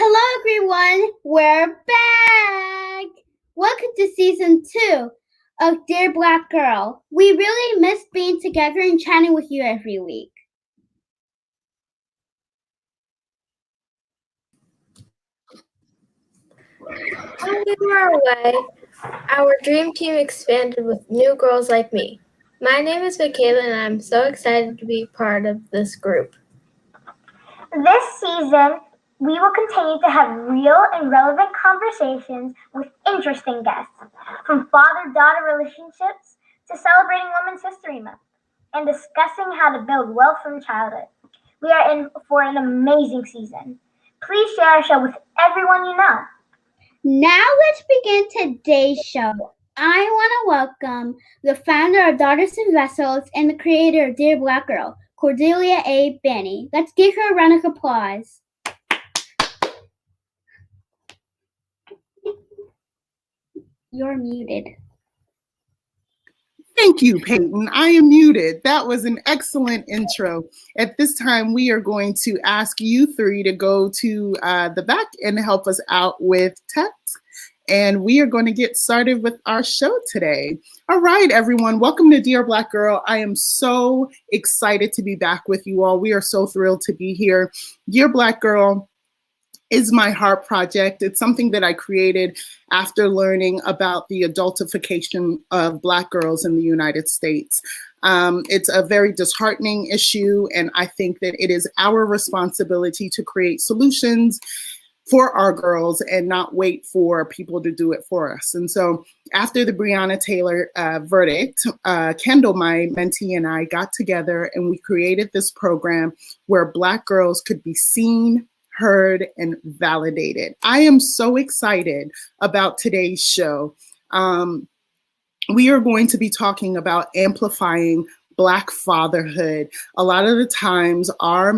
Hello everyone, we're back! Welcome to season 2 of Dear Black Girl. We really miss being together and chatting with you every week. While we were away, our dream team expanded with new girls like me. My name is Michaela and I'm so excited to be part of this group. This season, we will continue to have real and relevant conversations with interesting guests, from father-daughter relationships to celebrating Women's History Month and discussing how to build wealth from childhood. We are in for an amazing season. Please share our show with everyone you know. Now let's begin today's show. I want to welcome the founder of Daughters and Vessels and the creator of Dear Black Girl, Cordelia A. Benny. Let's give her a round of applause. You're muted. Thank you, Peyton. I am muted. That was an excellent intro. At this time, we are going to ask you three to go to the back and help us out with text. And we are going to get started with our show today. All right, everyone. Welcome to Dear Black Girl. I am so excited to be back with you all. We are so thrilled to be here. Dear Black Girl is my heart project. It's something that I created after learning about the adultification of Black girls in the United States. It's a very disheartening issue, and I think that it is our responsibility to create solutions for our girls and not wait for people to do it for us. And so after the Breonna Taylor verdict, Kendall, my mentee, and I got together and we created this program where Black girls could be seen, heard, and validated. I am so excited about today's show. We are going to be talking about amplifying Black fatherhood. A lot of the times our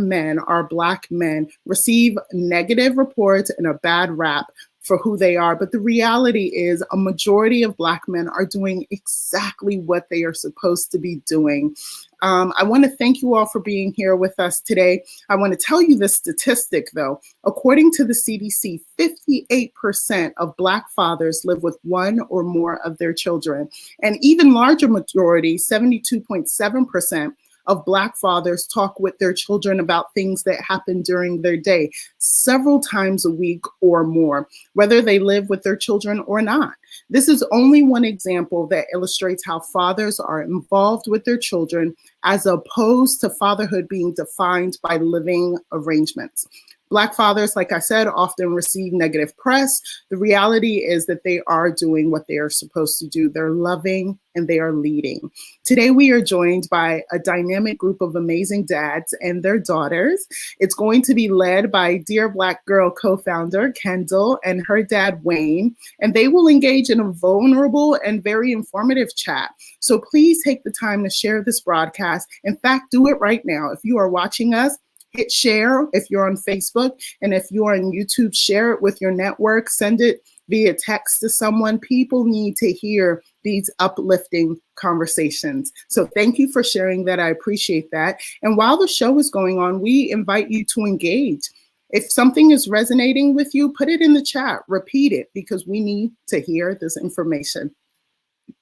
Black men, receive negative reports and a bad rap for who they are. But the reality is a majority of Black men are doing exactly what they are supposed to be doing. I want to thank you all for being here with us today. I want to tell you this statistic, though. According to the CDC, 58% of Black fathers live with one or more of their children. And even larger majority, 72.7%, of Black fathers talk with their children about things that happen during their day, several times a week or more, whether they live with their children or not. This is only one example that illustrates how fathers are involved with their children as opposed to fatherhood being defined by living arrangements. Black fathers, like I said, often receive negative press. The reality is that they are doing what they are supposed to do. They're loving and they are leading. Today, we are joined by a dynamic group of amazing dads and their daughters. It's going to be led by Dear Black Girl co-founder Kendall and her dad, Wayne, and they will engage in a vulnerable and very informative chat. So please take the time to share this broadcast. In fact, do it right now. If you are watching us, hit share if you're on Facebook, and if you're on YouTube, share it with your network, send it via text to someone. People need to hear these uplifting conversations. So thank you for sharing that. I appreciate that. And while the show is going on, we invite you to engage. If something is resonating with you, put it in the chat, repeat it, because we need to hear this information.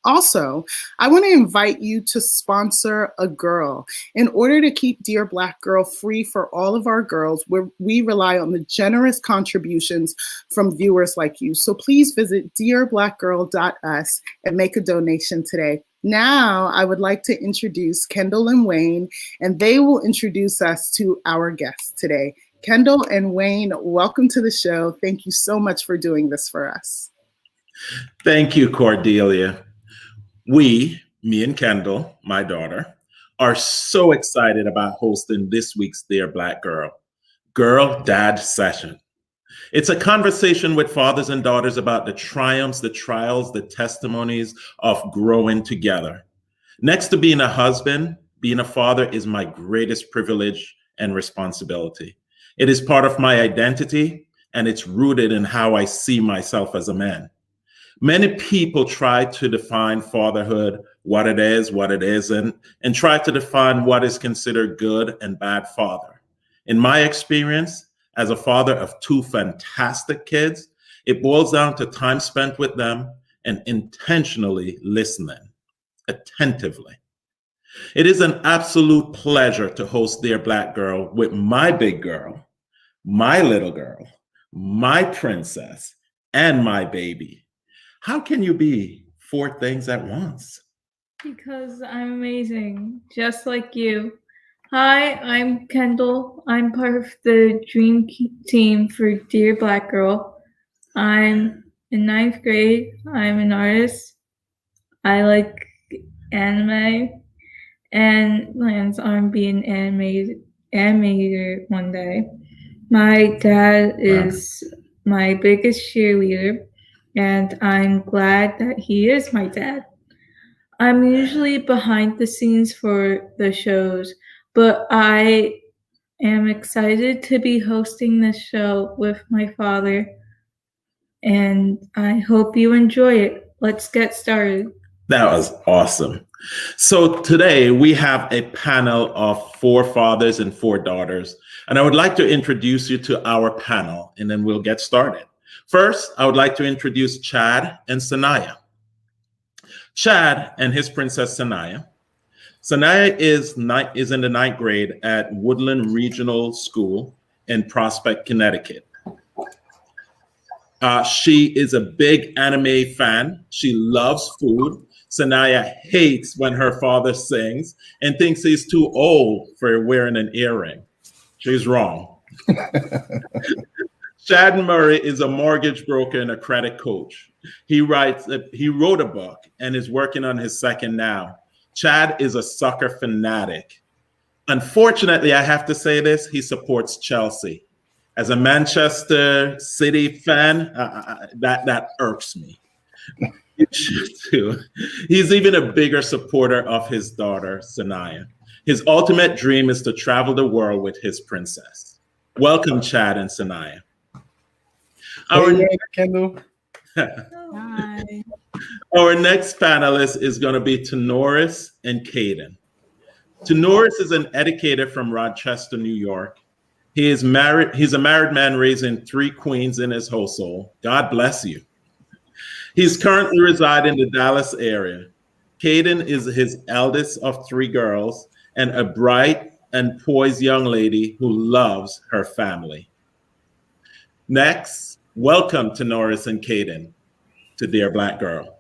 Also, I want to invite you to sponsor a girl. In order to keep Dear Black Girl free for all of our girls, we rely on the generous contributions from viewers like you. So please visit dearblackgirl.us and make a donation today. Now, I would like to introduce Kendall and Wayne, and they will introduce us to our guests today. Kendall and Wayne, welcome to the show. Thank you so much for doing this for us. Thank you, Cordelia. We, me and Kendall, my daughter, are so excited about hosting this week's Dear Black Girl Dad Session. It's a conversation with fathers and daughters about the triumphs, the trials, the testimonies of growing together. Next to being a husband, being a father is my greatest privilege and responsibility. It is part of my identity, and it's rooted in how I see myself as a man. Many people try to define fatherhood, what it is, what it isn't, and try to define what is considered good and bad father. In my experience, as a father of two fantastic kids, it boils down to time spent with them and intentionally listening attentively. It is an absolute pleasure to host Dear Black Girl with my big girl, my little girl, my princess, and my baby. How can you be four things at once? Because I'm amazing, just like you. Hi, I'm Kendall. I'm part of the dream team for Dear Black Girl. I'm in ninth grade. I'm an artist. I like anime and plans on being animator one day. My dad is my biggest cheerleader, and I'm glad that he is my dad. I'm usually behind the scenes for the shows, but I am excited to be hosting this show with my father, and I hope you enjoy it. Let's get started. That was awesome. So today we have a panel of four fathers and four daughters, and I would like to introduce you to our panel, and then we'll get started. First, I would like to introduce Chad and Sanaya. Chad and his princess Sanaya. Sanaya is in the ninth grade at Woodland Regional School in Prospect, Connecticut. She is a big anime fan. She loves food. Sanaya hates when her father sings and thinks he's too old for wearing an earring. She's wrong. Chad Murray is a mortgage broker and a credit coach. He wrote a book and is working on his second now. Chad is a soccer fanatic. Unfortunately, I have to say this, he supports Chelsea. As a Manchester City fan, that irks me. You should too. He's even a bigger supporter of his daughter, Sanaya. His ultimate dream is to travel the world with his princess. Welcome, Chad and Sanaya. Kendall. Hi. Our next panelist is going to be Tenoris and Caden. Tenoris is an educator from Rochester, New York. He's a married man raising three queens in his household. God bless you. He's currently residing in the Dallas area. Caden is his eldest of three girls and a bright and poised young lady who loves her family. Next, welcome Tenoris and Caden to Dear Black Girl.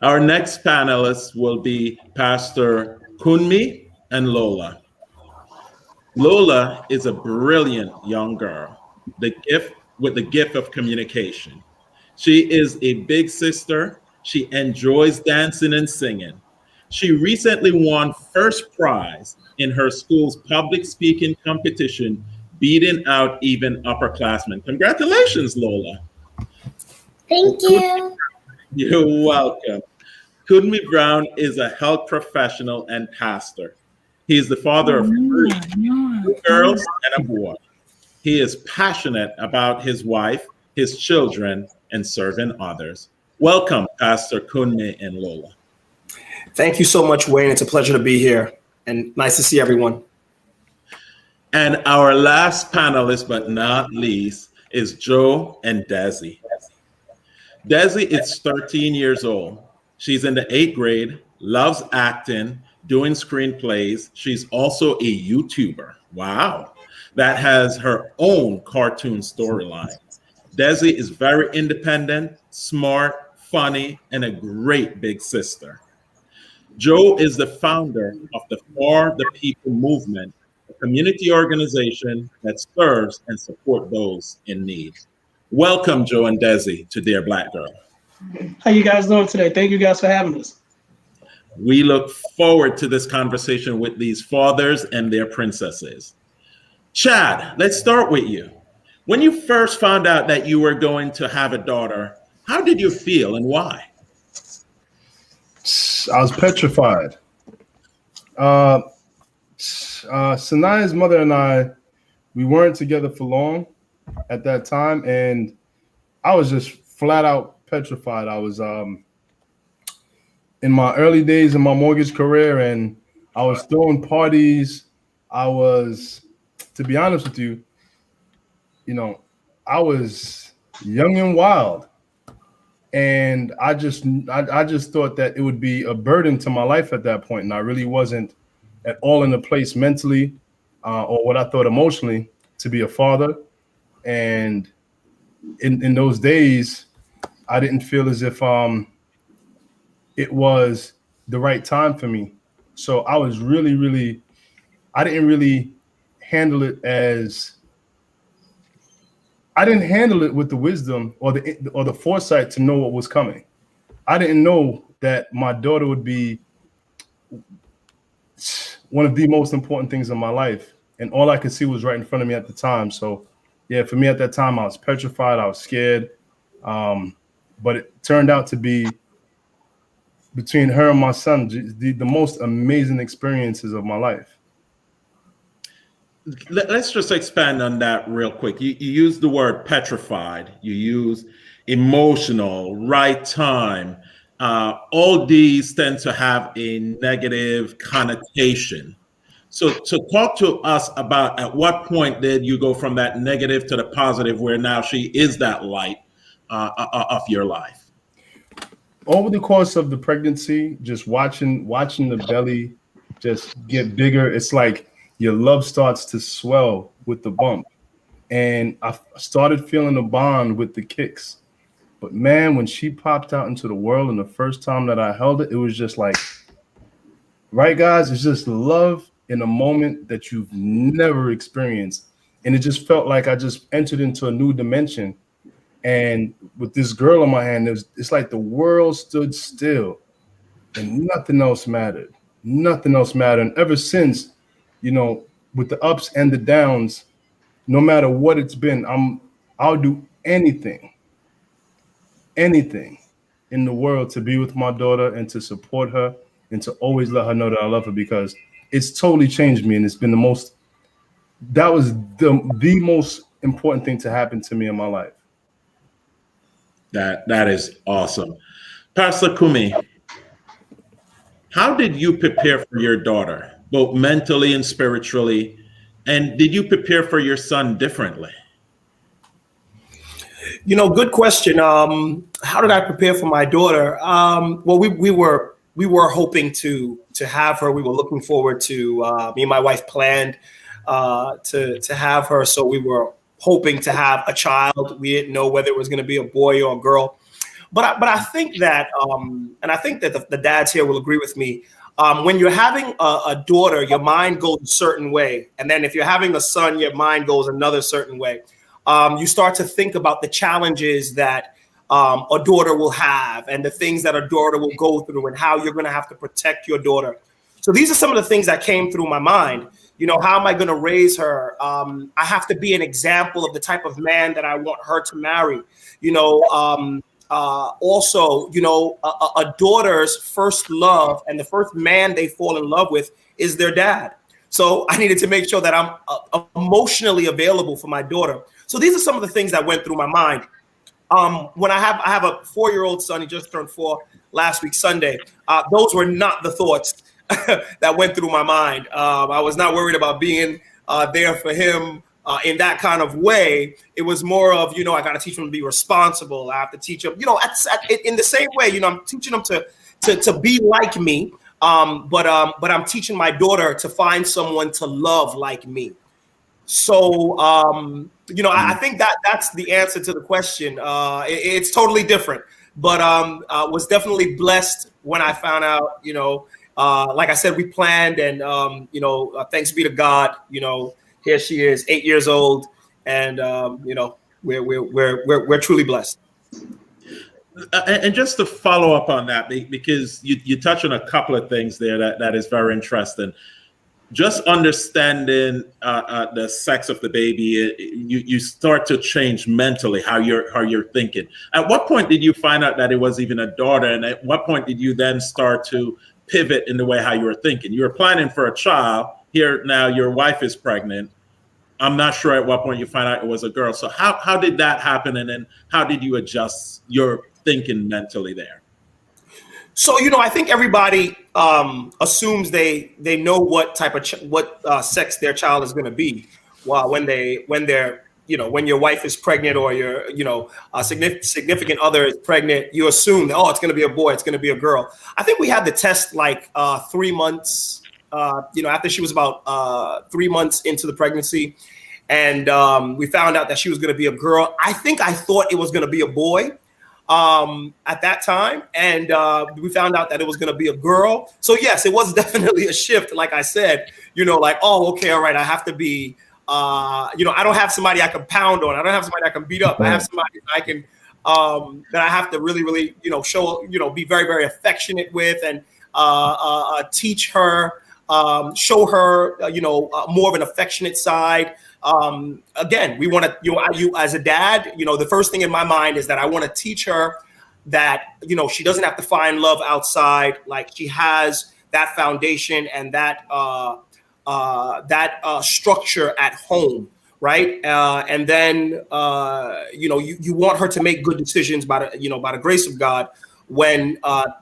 Our next panelists will be Pastor Kunmi and Lola. Lola is a brilliant young girl with the gift of communication. She is a big sister. She enjoys dancing and singing. She recently won first prize in her school's public speaking competition, beating out even upperclassmen. Congratulations, Lola. Thank you. You're welcome. Kudmi Brown is a health professional and pastor. He is the father of three, two girls and a boy. He is passionate about his wife, his children, and serving others. Welcome, Pastor Kunmi and Lola. Thank you so much, Wayne. It's a pleasure to be here, and nice to see everyone. And our last panelist, but not least, is Joe and Desi. Desi is 13 years old. She's in the 8th grade, loves acting, doing screenplays. She's also a YouTuber. Wow. That has her own cartoon storyline. Desi is very independent, smart, funny, and a great big sister. Joe is the founder of the For the People movement, a community organization that serves and supports those in need. Welcome, Joe and Desi, to Dear Black Girl. How you guys doing today? Thank you guys for having us. We look forward to this conversation with these fathers and their princesses. Chad, let's start with you. When you first found out that you were going to have a daughter, how did you feel and why? I was petrified. Sanaya's mother and I, we weren't together for long at that time, and I was just flat out petrified. I was in my early days in my mortgage career, and I was throwing parties. I was to be honest with you, I was young and wild, and I just thought that it would be a burden to my life at that point, and I really wasn't at all in a place mentally or what I thought emotionally to be a father. And in those days, I didn't feel as if it was the right time for me. So I was really, I didn't really handle it as I didn't handle it with the wisdom or the foresight to know what was coming. I didn't know that my daughter would be one of the most important things in my life, and all I could see was right in front of me at the time. So, yeah, for me at that time, I was petrified. I was scared, but it turned out to be between her and my son the most amazing experiences of my life. Let's just expand on that real quick. You use the word petrified, you use emotional, right time. All these tend to have a negative connotation. So talk to us about at what point did you go from that negative to the positive where now she is that light of your life? Over the course of the pregnancy, just watching the belly just get bigger, it's like your love starts to swell with the bump. And I started feeling a bond with the kicks. But man, when she popped out into the world and the first time that I held it, it was just like, right, guys, it's just love in a moment that you've never experienced. And it just felt like I just entered into a new dimension. And with this girl in my hand, it's like the world stood still and nothing else mattered. Nothing else mattered. And ever since, with the ups and the downs, no matter what it's been, I'll do anything in the world to be with my daughter and to support her and to always let her know that I love her, because it's totally changed me. And it's been that was the most important thing to happen to me in my life. That is awesome. Pastor Kumi, how did you prepare for your daughter, both mentally and spiritually? And did you prepare for your son differently? Good question. How did I prepare for my daughter? Well, we were hoping to have her. We were looking forward to, me and my wife planned to have her. So we were hoping to have a child. We didn't know whether it was going to be a boy or a girl. But I think that, and I think that the dads here will agree with me. When you're having a daughter, your mind goes a certain way. And then if you're having a son, your mind goes another certain way. You start to think about the challenges that a daughter will have and the things that a daughter will go through and how you're going to have to protect your daughter. So these are some of the things that came through my mind. How am I going to raise her? I have to be an example of the type of man that I want her to marry. Also, a daughter's first love and the first man they fall in love with is their dad. So I needed to make sure that I'm emotionally available for my daughter. So these are some of the things that went through my mind. When I have a 4-year-old son, he just turned 4 last week, Sunday. Those were not the thoughts that went through my mind. I was not worried about being there for him in that kind of way. It was more of, I got to teach him to be responsible. I have to teach him, in the same way, I'm teaching him to be like me. But I'm teaching my daughter to find someone to love like me. So, I think that's the answer to the question. It's totally different, but was definitely blessed when I found out, like I said, we planned, and, thanks be to God, here she is, 8 years old, and, we're truly blessed. And just to follow up on that, because you touch on a couple of things there that is very interesting. Just understanding the sex of the baby, you start to change mentally how you're thinking. At what point did you find out that it was even a daughter, and at what point did you then start to pivot in the way how you were thinking? You were planning for a child. Here now, your wife is pregnant. I'm not sure at what point you find out it was a girl. So how did that happen, and then how did you adjust your thinking mentally there? So, I think everybody assumes they know what type of what sex their child is going to be. when they're when your wife is pregnant or your a significant other is pregnant, you assume that, oh, it's going to be a boy, it's going to be a girl. I think we had the test like 3 months, after she was about 3 months into the pregnancy, and we found out that she was going to be a girl. I think I thought it was going to be a boy at that time, and we found out that it was going to be a girl. So yes, it was definitely a shift. Like I said, like, oh, okay, all right, I have to be. I don't have somebody I can pound on. I don't have somebody I can beat up. I have somebody I can that I have to really, really, show, be very, very affectionate with, and teach her, show her, more of an affectionate side. Again, we want to, you as a dad, the first thing in my mind is that I want to teach her that, she doesn't have to find love outside. Like, she has that foundation and that structure at home, right? And then you want her to make good decisions by the grace of God when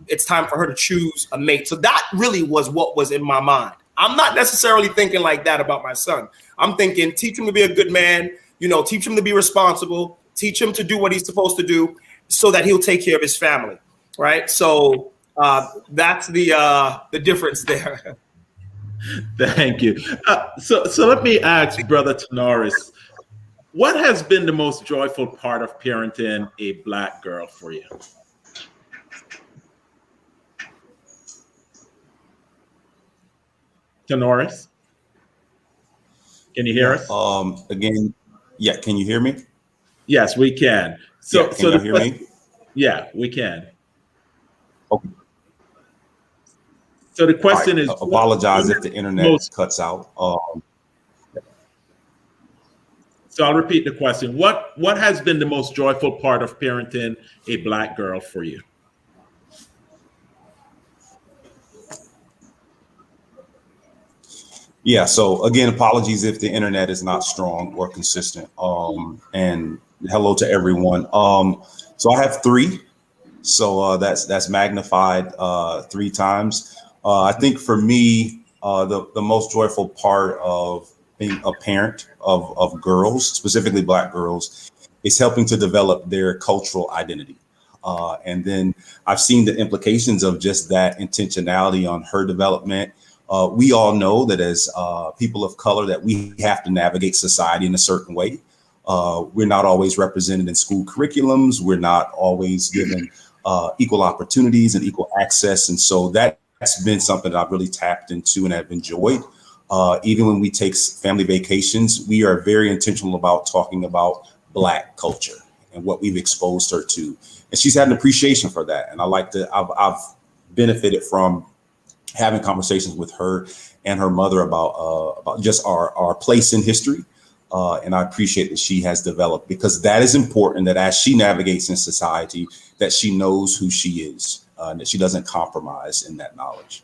it's time for her to choose a mate. So that really was what was in my mind. I'm not necessarily thinking like that about my son. I'm thinking, teach him to be a good man, teach him to be responsible, teach him to do what he's supposed to do so that he'll take care of his family, right? So that's the difference there. Thank you. So let me ask Brother Tenoris, what has been the most joyful part of parenting a Black girl for you? Tenoris, can you hear us? Again, yeah. Can you hear me? Yes, we can. So, yeah, can you hear me? Yeah, we can. Okay. So the question is, apologize if the internet cuts out. So I'll repeat the question. What has been the most joyful part of parenting a Black girl for you? Yeah, so again, apologies if the internet is not strong or consistent. And hello to everyone. So I have 3. So that's magnified 3 times. I think for me, the most joyful part of being a parent of girls, specifically Black girls, is helping to develop their cultural identity. And then I've seen the implications of just that intentionality on her development. We all know that as people of color that we have to navigate society in a certain way. We're not always represented in school curriculums. We're not always given equal opportunities and equal access. And so that's been something that I've really tapped into and have enjoyed. Even when we take family vacations, we are very intentional about talking about Black culture and what we've exposed her to. And she's had an appreciation for that. And I've benefited from having conversations with her and her mother about just our place in history. And I appreciate that she has developed, because that is important, that as she navigates in society, that she knows who she is, and that she doesn't compromise in that knowledge.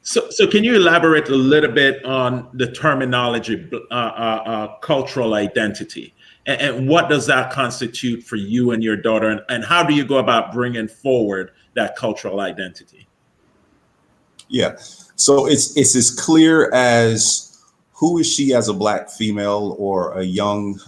So can you elaborate a little bit on the terminology, cultural identity, and what does that constitute for you and your daughter, and how do you go about bringing forward that cultural identity? Yeah, so it's as clear as who is she as a Black female or a young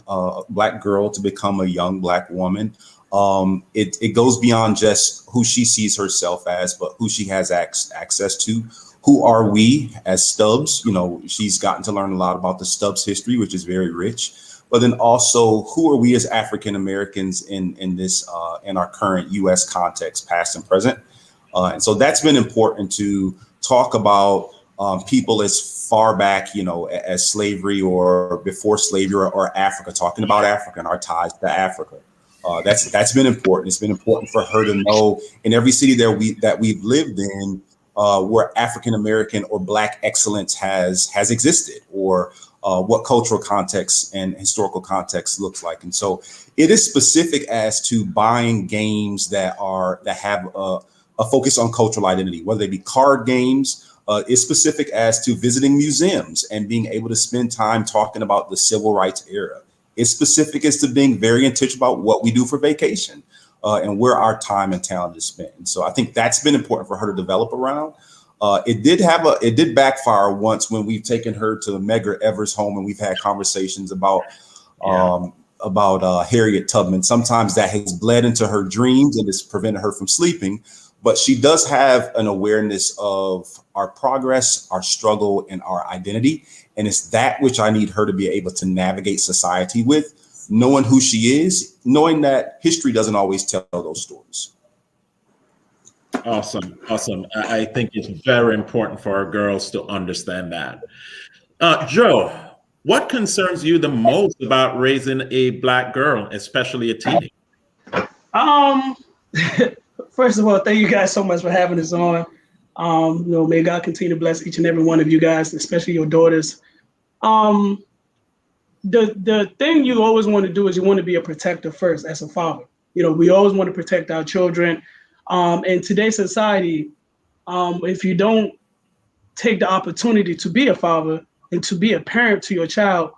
Black girl to become a young Black woman. It goes beyond just who she sees herself as, but who she has access to. Who are we as Stubbs? She's gotten to learn a lot about the Stubbs history, which is very rich. But then also, who are we as African Americans in this in our current U.S. context, past and present? And so that's been important to talk about people as far back, as slavery or before slavery or Africa, talking about Africa and our ties to Africa. That's been important. It's been important for her to know in every city that we've lived in where African American or Black excellence has existed, or what cultural context and historical context looks like. And so it is specific as to buying games that have a focus on cultural identity, whether they be card games. It's specific as to visiting museums and being able to spend time talking about the civil rights era. It's specific as to being very intentional about what we do for vacation and where our time and talent is spent. And so I think that's been important for her to develop around. It did backfire once when we've taken her to Medgar Evers' home and we've had conversations about Harriet Tubman. Sometimes that has bled into her dreams and it's prevented her from sleeping. But she does have an awareness of our progress, our struggle, and our identity. And it's that which I need her to be able to navigate society with, knowing who she is, knowing that history doesn't always tell those stories. Awesome. I think it's very important for our girls to understand that. Joe, what concerns you the most about raising a Black girl, especially a teenager? First of all, thank you guys so much for having us on. May God continue to bless each and every one of you guys, especially your daughters. The thing you always want to do is you want to be a protector first as a father. We always want to protect our children. In today's society, if you don't take the opportunity to be a father and to be a parent to your child,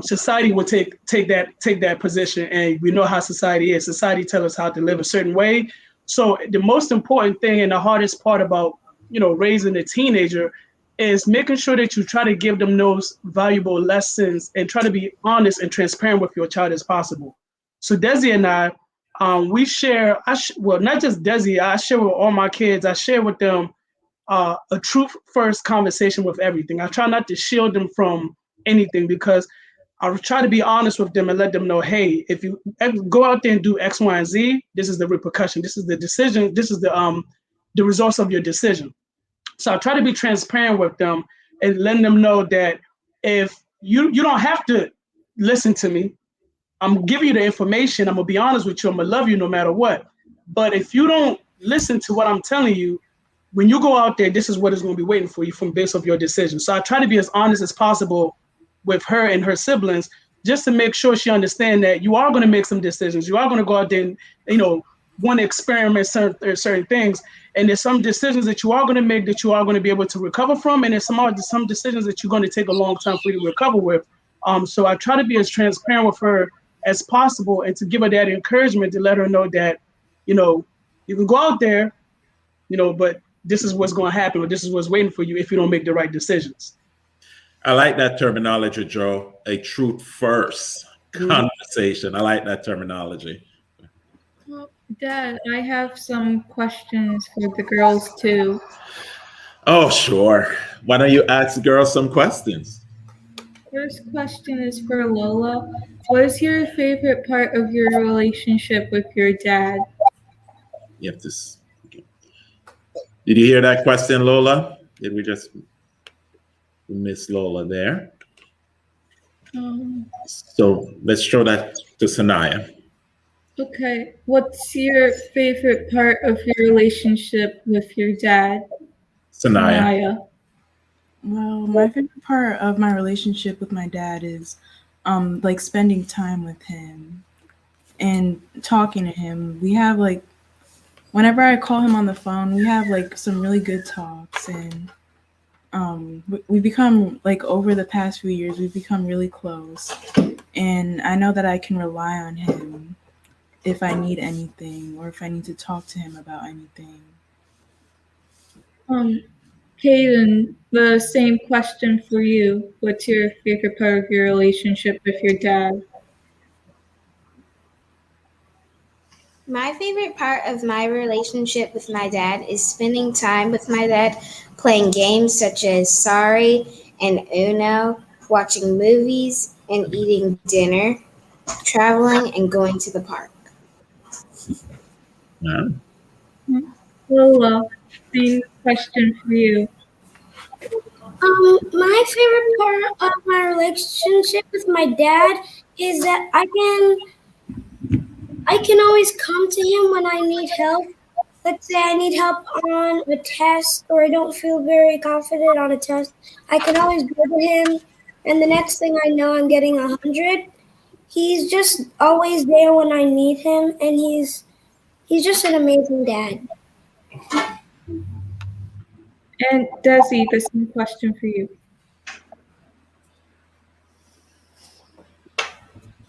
society will take that position. And we know how society is. Society tells us how to live a certain way. So the most important thing and the hardest part about raising a teenager is making sure that you try to give them those valuable lessons and try to be honest and transparent with your child as possible. So Desi and I, we share. Not just Desi. I share with all my kids. I share with them a truth first conversation with everything. I try not to shield them from anything because I try to be honest with them and let them know, hey, if you go out there and do X, Y, and Z, this is the repercussion. This is the decision. This is the results of your decision. So I try to be transparent with them and letting them know that if you don't have to listen to me, I'm giving you the information. I'm gonna be honest with you. I'm gonna love you no matter what. But if you don't listen to what I'm telling you, when you go out there, this is what is going to be waiting for you from based off your decision. So I try to be as honest as possible with her and her siblings, just to make sure she understands that you are going to make some decisions. You are going to go out there and, want to experiment certain things. And there's some decisions that you are going to make that you are going to be able to recover from. And there's some decisions that you're going to take a long time for you to recover with. So I try to be as transparent with her as possible and to give her that encouragement to let her know that, you can go out there, but this is what's going to happen, or this is what's waiting for you if you don't make the right decisions. I like that terminology, Joe. A truth first conversation. I like that terminology. Well, Dad, I have some questions for the girls too. Oh, sure. Why don't you ask the girls some questions? First question is for Lola. What is your favorite part of your relationship with your dad? You have to. Did you hear that question, Lola? Did we just miss Lola there? So let's show that to Sanaya. Okay. What's your favorite part of your relationship with your dad? Sanaya. Well, my favorite part of my relationship with my dad is like spending time with him and talking to him. We have whenever I call him on the phone, we have some really good talks, and we become over the past few years, we've become really close, and I know that I can rely on him if I need anything or if I need to talk to him about anything. Kaden, the same question for you. What's your favorite part of your relationship with your dad? My favorite part of my relationship with my dad is spending time with my dad, playing games such as Sorry and Uno, watching movies and eating dinner, traveling and going to the park. Lola, same question for you. My favorite part of my relationship with my dad is that I can always come to him when I need help. Let's say I need help on a test or I don't feel very confident on a test. I can always go to him, and the next thing I know, I'm getting 100. He's just always there when I need him, and he's just an amazing dad. And Desi, the same question for you.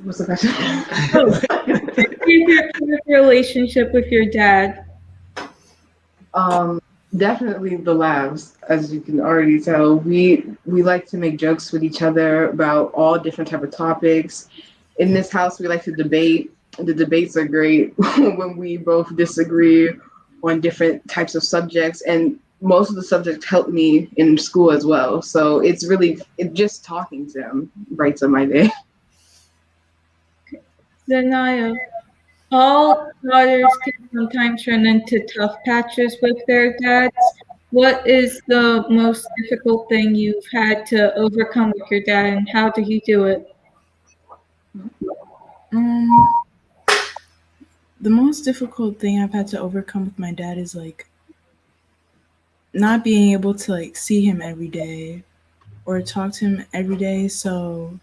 What's the question? Your relationship with your dad. Definitely the laughs, as you can already tell. We like to make jokes with each other about all different type of topics. In this house, we like to debate. The debates are great when we both disagree on different types of subjects, and most of the subjects help me in school as well. So just talking to him brights up my day. Zanaya, all daughters can sometimes run into tough patches with their dads. What is the most difficult thing you've had to overcome with your dad, and how did you do it? Um, the most difficult thing I've had to overcome with my dad is like not being able to like see him every day or talk to him every day. So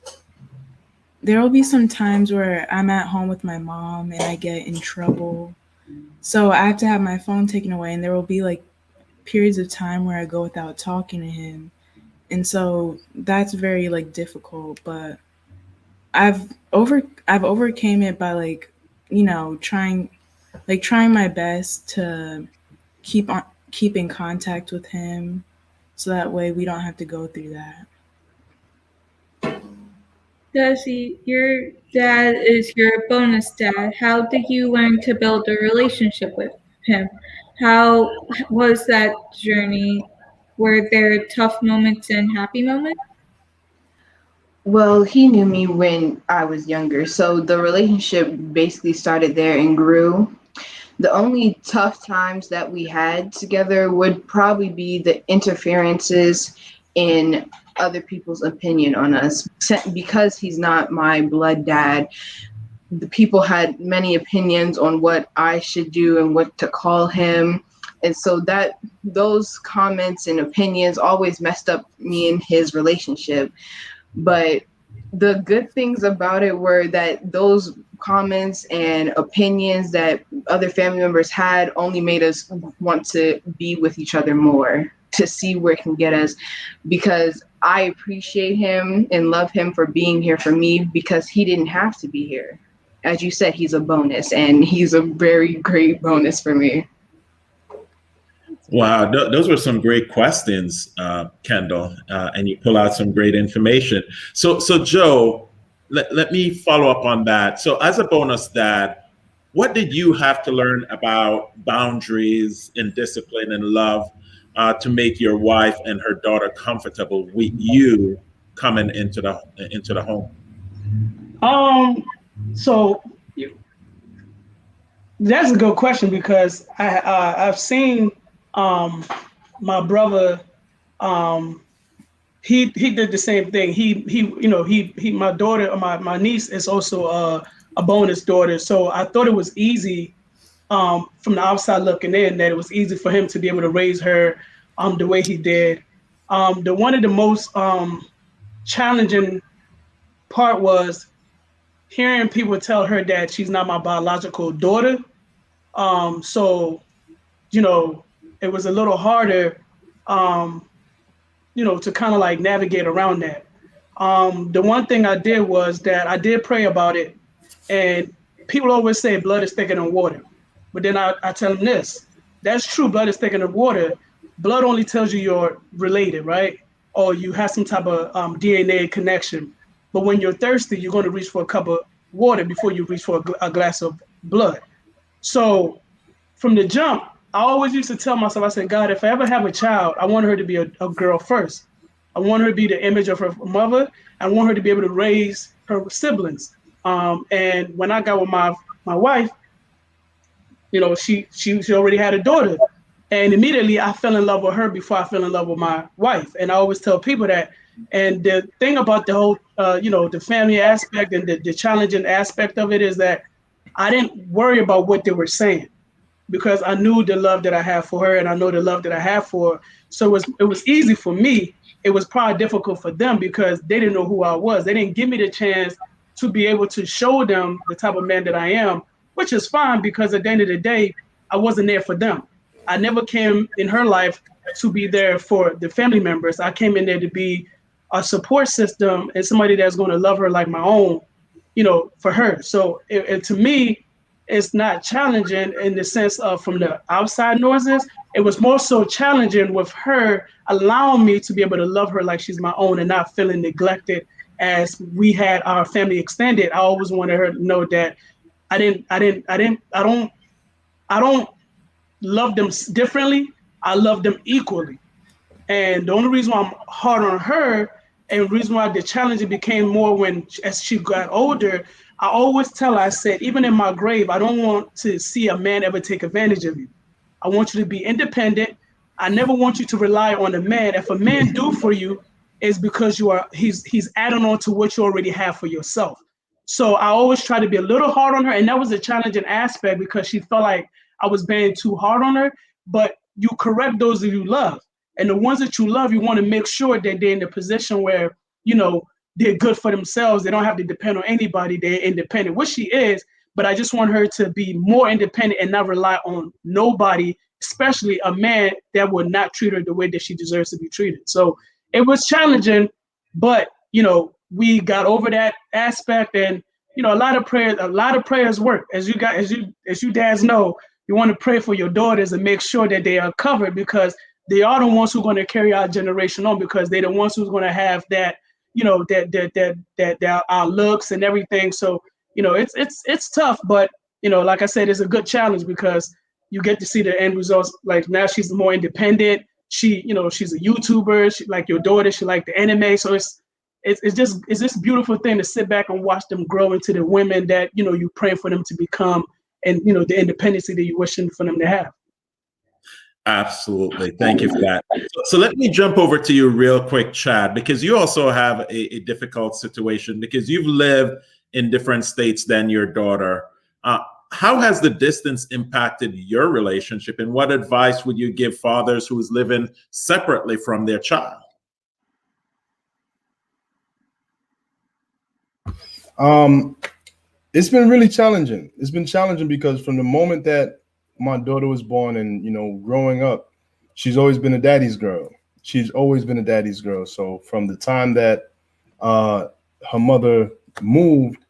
there will be some times where I'm at home with my mom and I get in trouble. So I have to have my phone taken away, and there will be like periods of time where I go without talking to him. And so that's very like difficult, but I've overcame it by like, trying my best to keep in contact with him so that way we don't have to go through that. Desi, your dad is your bonus dad. How did you learn to build a relationship with him? How was that journey? Were there tough moments and happy moments? Well, he knew me when I was younger, so the relationship basically started there and grew. The only tough times that we had together would probably be the interferences in other people's opinion on us. Because he's not my blood dad, the people had many opinions on what I should do and what to call him. And so that those comments and opinions always messed up me and his relationship. But the good things about it were that those comments and opinions that other family members had only made us want to be with each other more, to see where it can get us, because I appreciate him and love him for being here for me, because he didn't have to be here. As you said, he's a bonus, and he's a very great bonus for me. Wow, those were some great questions, Kendall, and you pull out some great information. So Joe, let me follow up on that. So, as a bonus dad, what did you have to learn about boundaries and discipline and love to make your wife and her daughter comfortable with you coming into the home? So that's a good question because I've seen my brother he did the same thing. He my daughter my niece is also a bonus daughter. So I thought it was easy from the outside looking in that it was easy for him to be able to raise her the way he did. The one of the most challenging part was hearing people tell her that she's not my biological daughter. So it was a little harder, to kind of like navigate around that. The one thing I did was that I did pray about it, and people always say blood is thicker than water, but then I tell them this: that's true, blood is thicker than water. Blood only tells you you're related, right? Or you have some type of DNA connection. But when you're thirsty, you're going to reach for a cup of water before you reach for a glass of blood. So from the jump, I always used to tell myself, I said, God, if I ever have a child, I want her to be a girl first. I want her to be the image of her mother. I want her to be able to raise her siblings. And when I got with my wife, she already had a daughter. And immediately I fell in love with her before I fell in love with my wife. And I always tell people that. And the thing about the whole, the family aspect and the challenging aspect of it is that I didn't worry about what they were saying, because I knew the love that I have for her and I know the love that I have for her. So it was easy for me. It was probably difficult for them because they didn't know who I was. They didn't give me the chance to be able to show them the type of man that I am, which is fine because at the end of the day, I wasn't there for them. I never came in her life to be there for the family members. I came in there to be a support system and somebody that's going to love her like my own, for her. So to me, it's not challenging in the sense of from the outside noises, it was more so challenging with her allowing me to be able to love her like she's my own and not feeling neglected as we had our family extended. I always wanted her to know that I don't love them differently. I love them equally. And the only reason why I'm hard on her and the reason why the challenge became more when as she got older, I always tell her, I said, even in my grave, I don't want to see a man ever take advantage of you. I want you to be independent. I never want you to rely on a man. If a man do for you, it's because he's adding on to what you already have for yourself. So I always try to be a little hard on her, and that was a challenging aspect because she felt like I was being too hard on her. But you correct those that you love, and the ones that you love, you want to make sure that they're in a position where they're good for themselves. They don't have to depend on anybody. They're independent, which she is. But I just want her to be more independent and not rely on nobody, especially a man that would not treat her the way that she deserves to be treated. So it was challenging, but we got over that aspect, and a lot of prayers work. As you dads know, you want to pray for your daughters and make sure that they are covered because they are the ones who are going to carry our generation on because they're the ones who's going to have that that our looks and everything. So it's tough, but like I said, it's a good challenge because you get to see the end results. Like now she's more independent. She's a YouTuber. She, like your daughter, she like the anime. So it's just beautiful thing to sit back and watch them grow into the women that you pray for them to become, and the independency that you're wishing for them to have. Absolutely. Thank you for that. So let me jump over to you real quick, Chad, because you also have a difficult situation because you've lived in different states than your daughter. How has the distance impacted your relationship, and what advice would you give fathers who is living separately from their child? It's been really challenging. It's been challenging because from the moment that my daughter was born and growing up, she's always been a daddy's girl. She's always been a daddy's girl. So from the time that her mother moved,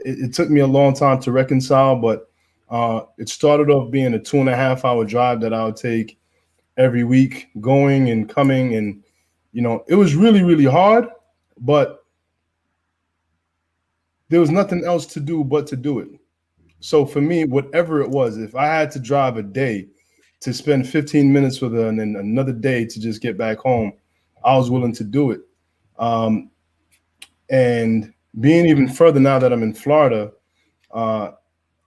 it took me a long time to reconcile, but it started off being a 2.5 hour drive that I would take every week, going and coming, and it was really, really hard, but there was nothing else to do but to do it. So for me, whatever it was, if I had to drive a day to spend 15 minutes with her and then another day to just get back home, I was willing to do it. And being even further now that I'm in Florida,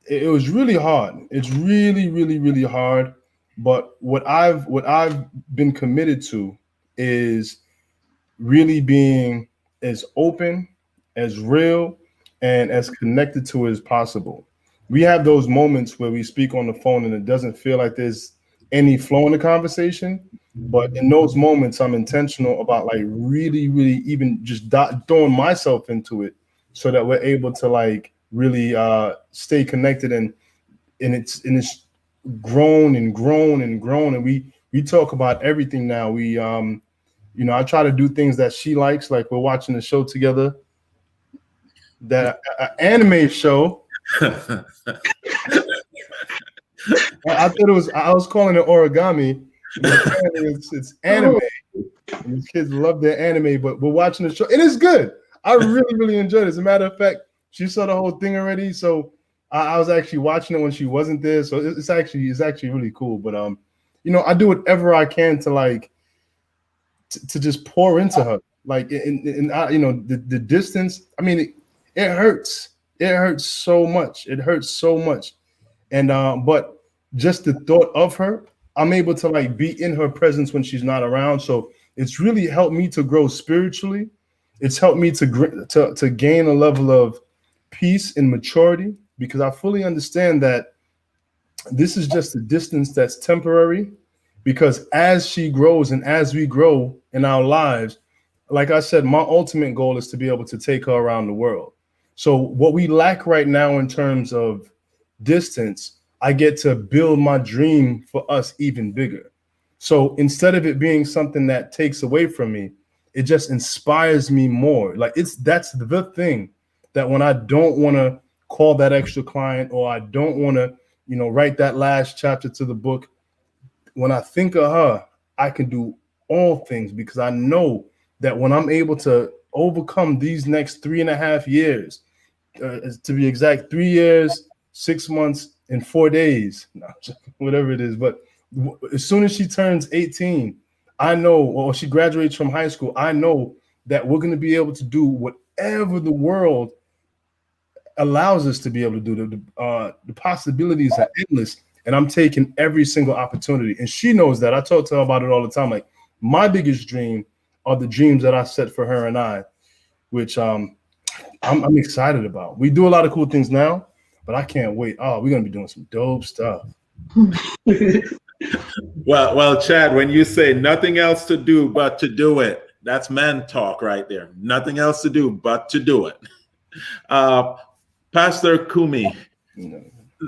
it was really hard. It's really, really, really hard. But what I've been committed to is really being as open, as real, and as connected to it as possible. We have those moments where we speak on the phone and it doesn't feel like there's any flow in the conversation. But in those moments, I'm intentional about like really, really even just throwing myself into it so that we're able to like really stay connected, and it's grown and grown and grown, and we talk about everything now. We I try to do things that she likes, like we're watching a show together, that anime show. I was calling it origami, but it's anime. And these kids love their anime, but we're watching the show. It is good. I really, really enjoyed it. As a matter of fact, she saw the whole thing already, so I was actually watching it when she wasn't there. So it's actually really cool. But I do whatever I can to like to just pour into her. Like the distance. I mean, it hurts. It hurts so much. It hurts so much. And but just the thought of her, I'm able to like be in her presence when she's not around. So it's really helped me to grow spiritually. It's helped me to gain a level of peace and maturity, because I fully understand that this is just a distance that's temporary, because as she grows and as we grow in our lives, like I said, my ultimate goal is to be able to take her around the world. So what we lack right now in terms of distance, I get to build my dream for us even bigger. So instead of it being something that takes away from me, it just inspires me more. Like that's the thing, that when I don't want to call that extra client, or I don't want to, write that last chapter to the book, when I think of her, I can do all things because I know that when I'm able to overcome these next 3.5 years, to be exact, 3 years, 6 months, and 4 days, whatever it is. But as soon as she turns 18, I know, or she graduates from high school, I know that we're going to be able to do whatever the world allows us to be able to do. The possibilities are endless, and I'm taking every single opportunity. And she knows that. I talk to her about it all the time. Like, my biggest dream are the dreams that I set for her and I, which I'm excited about. We do a lot of cool things now, but I can't wait. Oh, we're gonna be doing some dope stuff. Well, Chad, when you say nothing else to do but to do it, that's man talk right there. Nothing else to do but to do it. Pastor Kumi,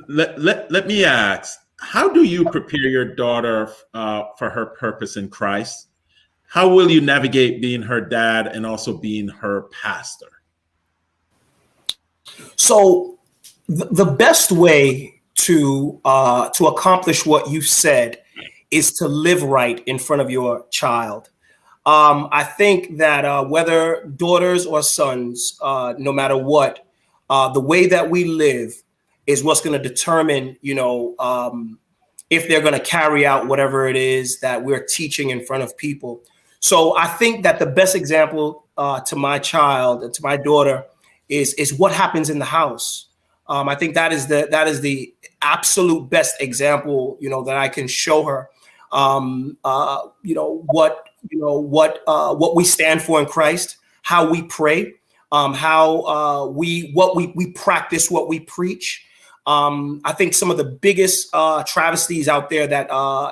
let me ask, how do you prepare your daughter for her purpose in Christ? How will you navigate being her dad and also being her pastor? So the best way to accomplish what you said is to live right in front of your child. I think that whether daughters or sons, no matter what, the way that we live is what's going to determine, if they're going to carry out whatever it is that we're teaching in front of people. So I think that the best example to my child and to my daughter is what happens in the house. I think that is the absolute best example, that I can show her. What we stand for in Christ, how we pray, how we practice what we preach. I think some of the biggest travesties out there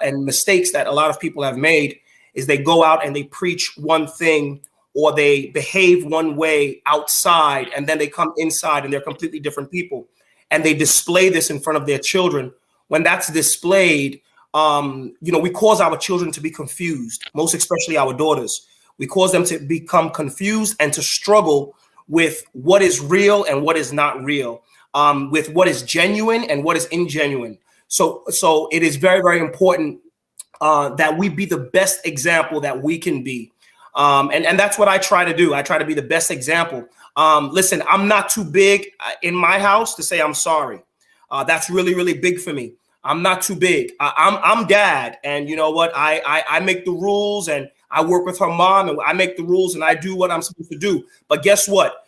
and mistakes that a lot of people have made is they go out and they preach one thing or they behave one way outside and then they come inside and they're completely different people. And they display this in front of their children. When that's displayed, we cause our children to be confused, most especially our daughters. We cause them to become confused and to struggle with what is real and what is not real, with what is genuine and what is ingenuine. So it is very, very important that we be the best example that we can be. And that's what I try to do. I try to be the best example. Listen, I'm not too big in my house to say I'm sorry. That's really, really big for me. I'm not too big. I'm dad. And you know what? I make the rules and I work with her mom and I make the rules and I do what I'm supposed to do. But guess what?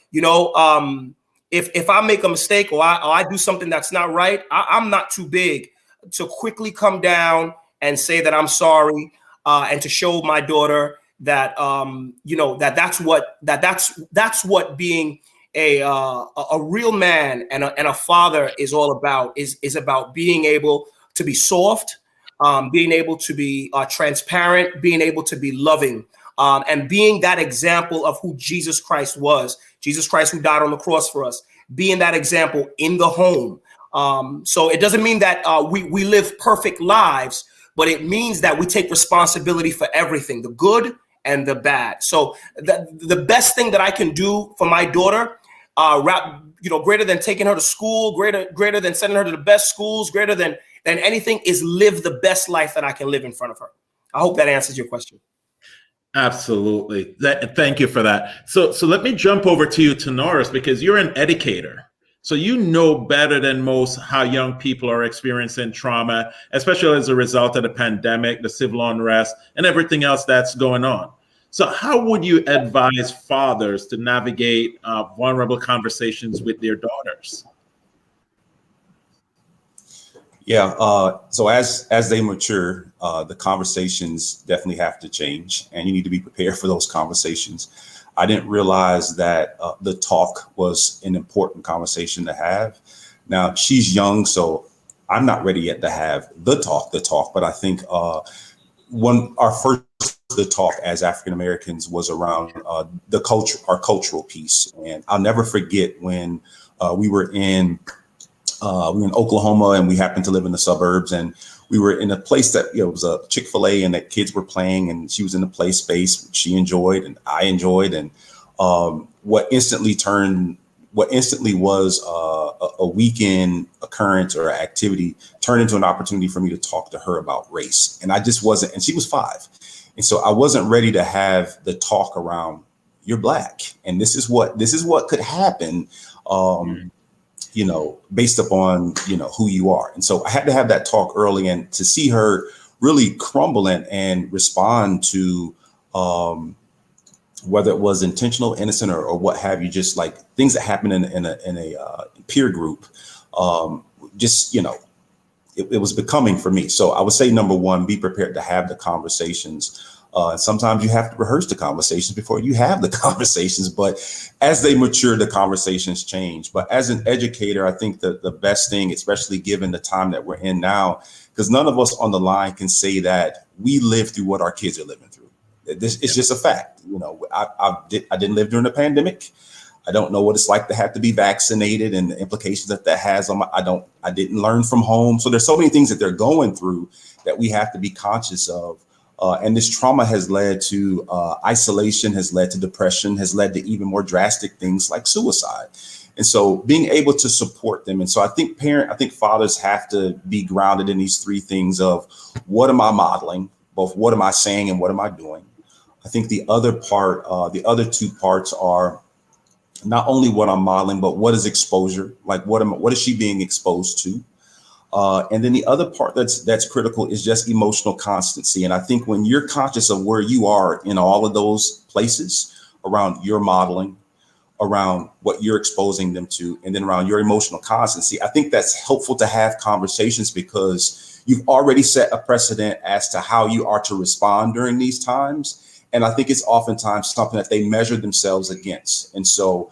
If I make a mistake or I do something that's not right, I'm not too big to quickly come down and say that I'm sorry and to show my daughter that that's what being a real man and a father is all about. Is about being able to be soft, being able to be transparent, being able to be loving, and being that example of who Jesus Christ was. Jesus Christ, who died on the cross for us, being that example in the home. So it doesn't mean that we live perfect lives, but it means that we take responsibility for everything, the good and the bad. So the best thing that I can do for my daughter, greater than taking her to school, greater than sending her to the best schools, greater than anything, is live the best life that I can live in front of her. I hope that answers your question. Absolutely. Thank you for that. So let me jump over to you, Tenoris, because you're an educator. So you know better than most how young people are experiencing trauma, especially as a result of the pandemic, the civil unrest, and everything else that's going on. So how would you advise fathers to navigate vulnerable conversations with their daughters? Yeah. So as they mature, the conversations definitely have to change, and you need to be prepared for those conversations. I didn't realize that the talk was an important conversation to have. Now she's young, so I'm not ready yet to have the talk. But I think our first talk as African Americans was around the culture, our cultural piece, and I'll never forget when we were in Oklahoma, and we happened to live in the suburbs, and we were in a place that it was a Chick-fil-A, and that kids were playing, and she was in the play space. She enjoyed, and I enjoyed, and what instantly turned what instantly was a weekend occurrence or activity turned into an opportunity for me to talk to her about race. And I just wasn't, and she was 5. And so I wasn't ready to have the talk around, you're Black. And this is what could happen, based upon, who you are. And so I had to have that talk early, and to see her really crumble and respond to, whether it was intentional, innocent, or what have you, just like things that happen in a peer group, it was becoming for me. So I would say, number one, be prepared to have the conversations. Sometimes you have to rehearse the conversations before you have the conversations, but as they mature, the conversations change. But as an educator, I think that the best thing, especially given the time that we're in now, because none of us on the line can say that we live through what our kids are living through. It's just a fact. I didn't live during the pandemic. I don't know what it's like to have to be vaccinated and the implications that has on I didn't learn from home. So there's so many things that they're going through that we have to be conscious of. And this trauma has led to isolation, has led to depression, has led to even more drastic things like suicide. And so being able to support them. And so I think fathers have to be grounded in these 3 things of, what am I modeling? Both what am I saying and what am I doing? I think the other 2 parts are not only what I'm modeling, but what is exposure? Like what is she being exposed to? And then the other part that's critical is just emotional constancy. And I think when you're conscious of where you are in all of those places around your modeling, around what you're exposing them to, and then around your emotional constancy, I think that's helpful to have conversations, because you've already set a precedent as to how you are to respond during these times. And I think it's oftentimes something that they measure themselves against. And so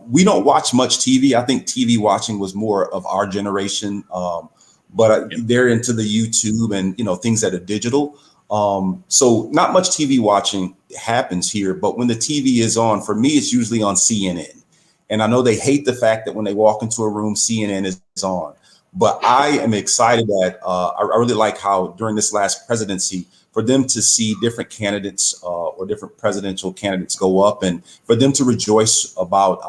we don't watch much TV. I think TV watching was more of our generation, but they're into the YouTube and, things that are digital. So not much TV watching happens here, but when the TV is on, for me, it's usually on CNN. And I know they hate the fact that when they walk into a room, CNN is on. But I am excited that I really like how during this last presidency, for them to see different candidates or different presidential candidates go up, and for them to rejoice about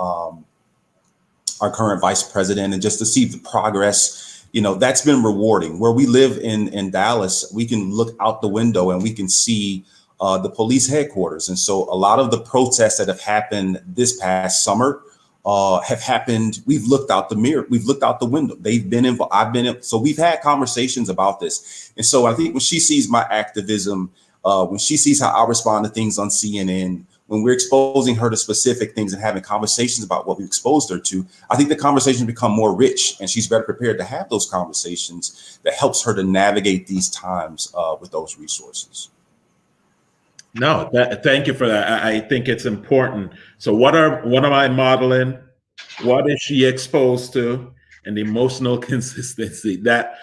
our current vice president, and just to see the progress, that's been rewarding. Where we live in Dallas, we can look out the window and we can see the police headquarters. And so a lot of the protests that have happened this past summer have happened. We've looked out the mirror. We've looked out the window. They've been involved. I've been in. So we've had conversations about this. And so I think when she sees my activism, when she sees how I respond to things on CNN, when we're exposing her to specific things and having conversations about what we've exposed her to, I think the conversations become more rich, and she's better prepared to have those conversations that helps her to navigate these times with those resources. No, thank you for that. I think it's important. So what am I modeling? What is she exposed to? And emotional consistency. That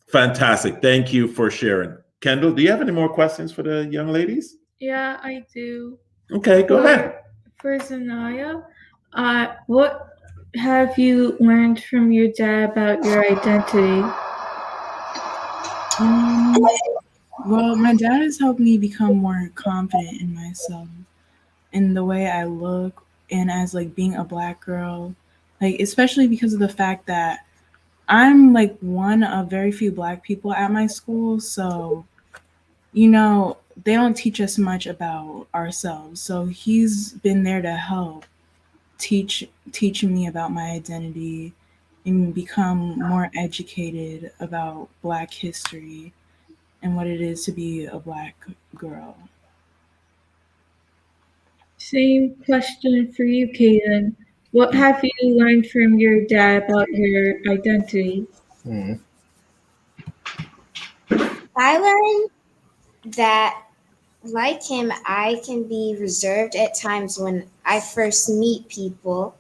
fantastic. Thank you for sharing. Kendall, do you have any more questions for the young ladies? Yeah, I do. Okay, go ahead. For Zanaya, what have you learned from your dad about your identity? Well, my dad has helped me become more confident in myself, in the way I look, and as like being a Black girl, like especially because of the fact that I'm like one of very few Black people at my school. So, they don't teach us much about ourselves. So he's been there to help teach me about my identity and become more educated about Black history and what it is to be a Black girl. Same question for you, Kaden. What have you learned from your dad about your identity? I learned that, like him, I can be reserved at times when I first meet people.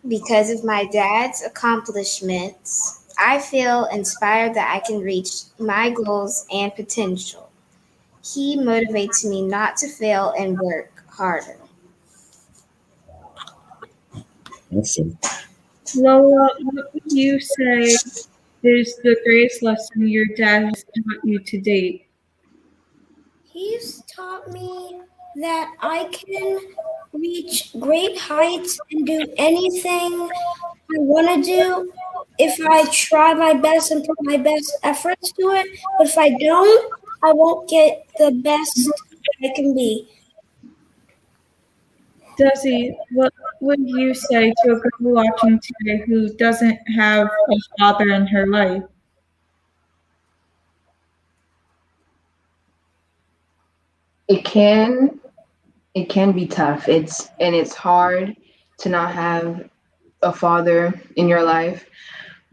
Because of my dad's accomplishments, I feel inspired that I can reach my goals and potential. He motivates me not to fail and work harder. Awesome. Lola, what would you say is the greatest lesson your dad has taught you to date? He's taught me that I can reach great heights and do anything I want to do if I try my best and put my best efforts to it. But if I don't, I won't get the best I can be. Desi, what would you say to a girl watching today who doesn't have a father in her life? It can it can be tough. It's hard to not have a father in your life,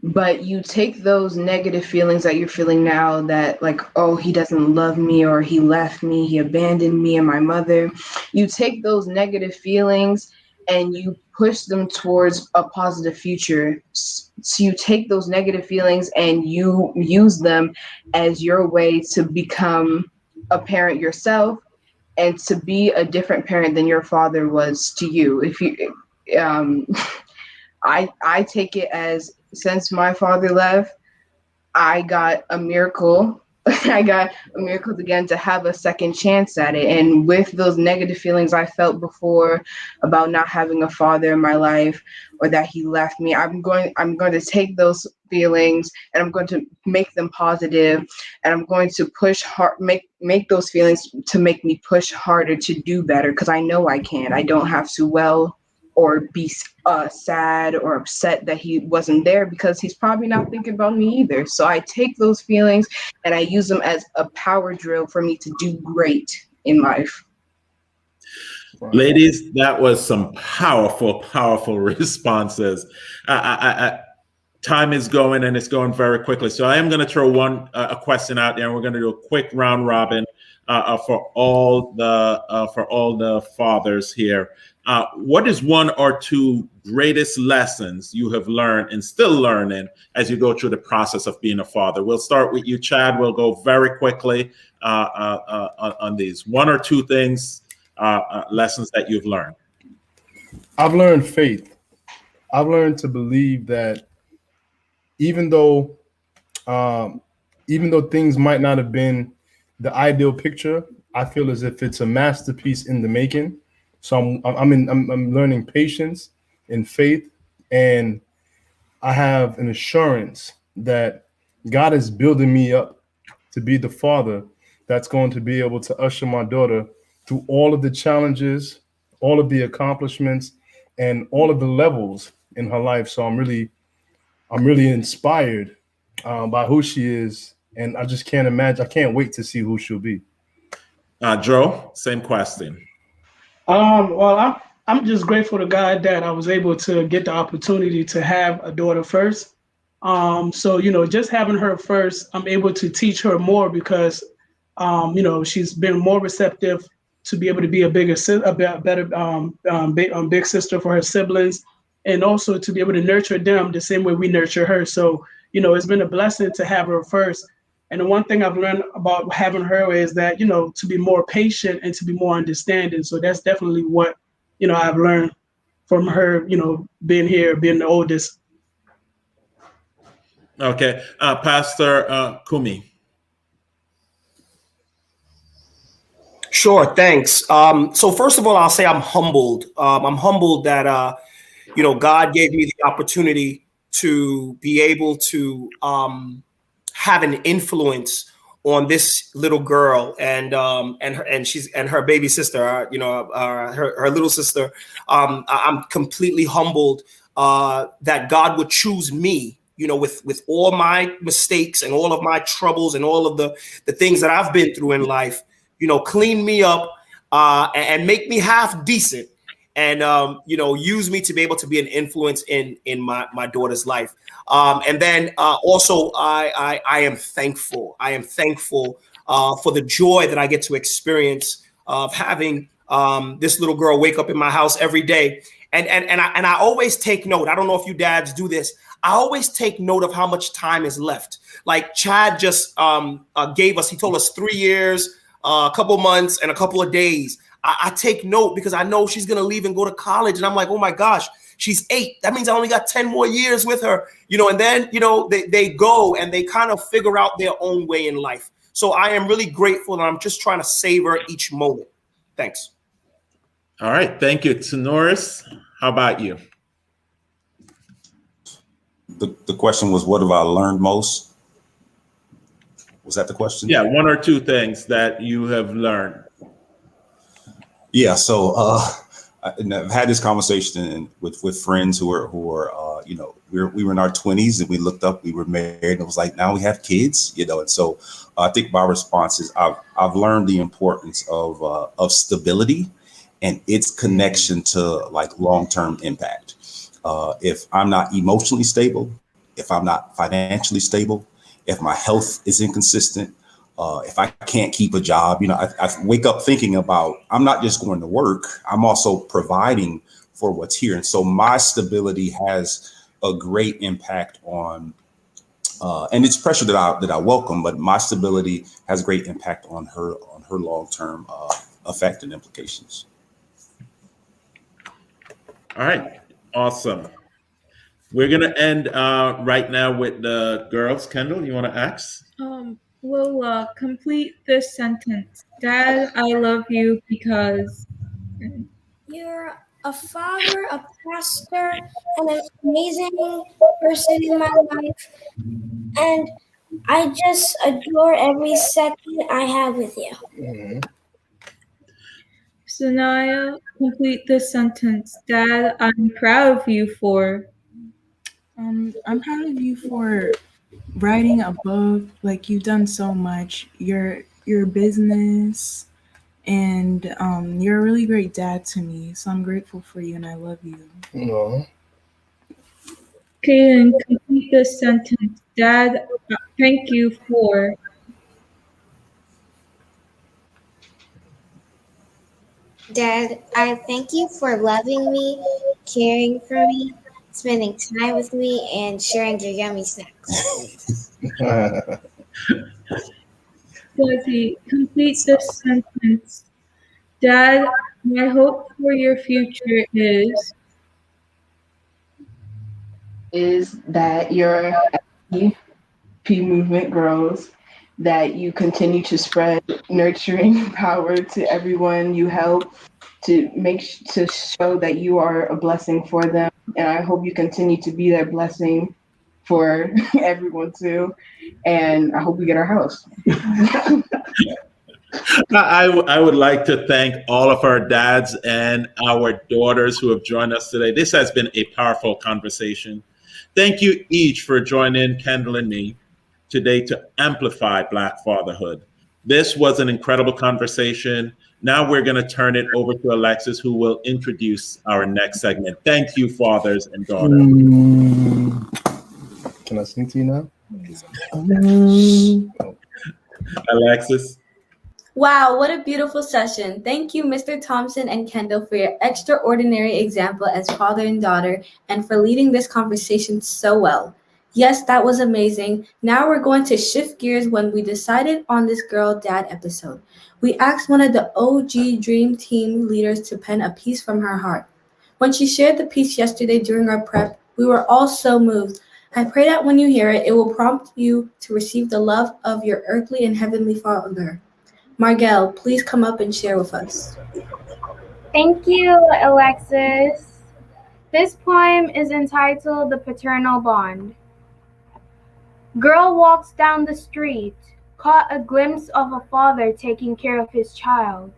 but you take those negative feelings that you're feeling now, that like, oh, he doesn't love me, or he left me, he abandoned me and my mother. You take those negative feelings and you push them towards a positive future. So you take those negative feelings and you use them as your way to become a parent yourself, and to be a different parent than your father was to you. If you um I take it as, since my father left, I got a miracle. I got a miracle again to have a second chance at it. And with those negative feelings I felt before about not having a father in my life, or that he left me, I'm going to take those feelings and I'm going to make them positive, and I'm going to push hard, make those feelings to make me push harder to do better, because I know I can. I don't have to or be sad or upset that he wasn't there, because he's probably not thinking about me either. So I take those feelings and I use them as a power drill for me to do great in life. Ladies, that was some powerful, powerful responses. Time is going, and it's going very quickly. So I am going to throw a question out there, and we're going to do a quick round robin for all the fathers here. What is one or two greatest lessons you have learned and still learning as you go through the process of being a father? We'll start with you, Chad. We'll go very quickly on these. One or two things, lessons that you've learned. I've learned faith. I've learned to believe that even though things might not have been the ideal picture, I feel as if it's a masterpiece in the making. So I'm learning patience and faith, and I have an assurance that God is building me up to be the father that's going to be able to usher my daughter through all of the challenges, all of the accomplishments, and all of the levels in her life. So I'm really inspired by who she is, and I just can't imagine. I can't wait to see who she'll be. Joe, same question. Well, I'm just grateful to God that I was able to get the opportunity to have a daughter first. So just having her first, I'm able to teach her more because she's been more receptive to be able to be a better big sister for her siblings, and also to be able to nurture them the same way we nurture her. So it's been a blessing to have her first. And the one thing I've learned about having her is that, to be more patient and to be more understanding. So that's definitely what, I've learned from her, being here, being the oldest. Okay. Pastor Kumi. Sure, thanks. So first of all, I'll say I'm humbled. I'm humbled that God gave me the opportunity to be able to have an influence on this little girl and her baby sister, her little sister. I'm completely humbled that God would choose me, with all my mistakes and all of my troubles and all of the things that I've been through in life, clean me up and make me half decent, and use me to be able to be an influence in my daughter's life. And then also I am thankful. I am thankful for the joy that I get to experience of having this little girl wake up in my house every day. And I always take note. I don't know if you dads do this. I always take note of how much time is left. Like Chad just gave us, he told us 3 years, a couple months, and a couple of days. I take note because I know she's going to leave and go to college. And I'm like, oh my gosh, she's 8. That means I only got 10 more years with her, and then, they go and they kind of figure out their own way in life. So I am really grateful, and I'm just trying to savor each moment. Thanks. All right. Thank you. Tenoris, how about you? The question was, what have I learned most? Was that the question? Yeah, one or two things that you have learned. Yeah. So I've had this conversation with friends who are we were in our 20s and we looked up, we were married, and it was like, now we have kids, and so I think my response is I've learned the importance of stability and its connection to like long-term impact. If I'm not emotionally stable, if I'm not financially stable, if my health is inconsistent, if I can't keep a job, I wake up thinking about I'm not just going to work, I'm also providing for what's here. And so my stability has a great impact on, and it's pressure that I welcome, but my stability has a great impact on her long-term effect and implications. All right. Awesome. We're going to end right now with the girls. Kendall, you want to ask? We'll complete this sentence. Dad, I love you because You're a father, a pastor, and an amazing person in my life, and I just adore every second I have with you. Sanaya, complete this sentence. Dad, I'm proud of you for. I'm proud of you for writing a book. Like, you've done so much. Your business, and you're a really great dad to me. So I'm grateful for you, and I love you. Aw. Kaden, complete this sentence. Dad, thank you for. Dad, I thank you for loving me, caring for me, spending time with me, and sharing your yummy snacks. Fuzzy, complete this sentence. Dad, my hope for your future Is that your P movement grows, that you continue to spread nurturing power to everyone you help, to show that you are a blessing for them. And I hope you continue to be that blessing for everyone too. And I hope we get our house. I would like to thank all of our dads and our daughters who have joined us today. This has been a powerful conversation. Thank you each for joining Kendall and me today to amplify Black fatherhood. This was an incredible conversation. Now we're going to turn it over to Alexis, who will introduce our next segment. Thank you, fathers and daughters. Can I sing to you now? Alexis. Wow, what a beautiful session. Thank you, Mr. Thompson and Kendall, for your extraordinary example as father and daughter and for leading this conversation so well. Yes, that was amazing. Now we're going to shift gears when we decided on this girl dad episode. We asked one of the OG Dream Team leaders to pen a piece from her heart. When she shared the piece yesterday during our prep, we were all so moved. I pray that when you hear it, it will prompt you to receive the love of your earthly and heavenly Father. Margelle, please come up and share with us. Thank you, Alexis. This poem is entitled The Paternal Bond. Girl walks down the street, caught a glimpse of a father taking care of his child.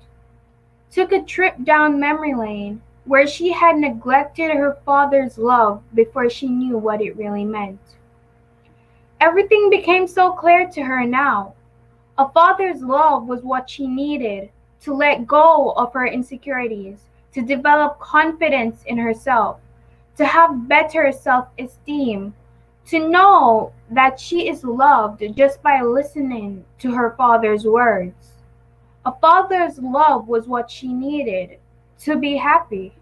Took a trip down memory lane, where she had neglected her father's love before she knew what it really meant. Everything became so clear to her now. A father's love was what she needed to let go of her insecurities, to develop confidence in herself, to have better self-esteem, to know that she is loved just by listening to her father's words. A father's love was what she needed to be happy.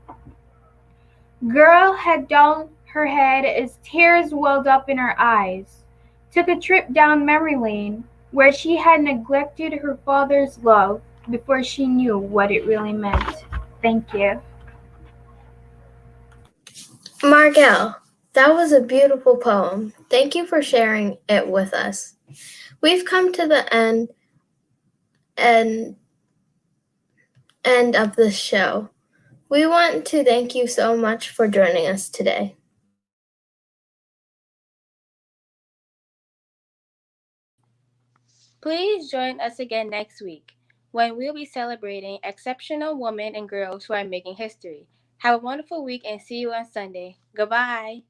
Girl had down her head as tears welled up in her eyes, took a trip down memory lane, where she had neglected her father's love before she knew what it really meant. Thank you. Margelle, that was a beautiful poem. Thank you for sharing it with us. We've come to the end of this show. We want to thank you so much for joining us today. Please join us again next week when we'll be celebrating exceptional women and girls who are making history. Have a wonderful week and see you on Sunday. Goodbye.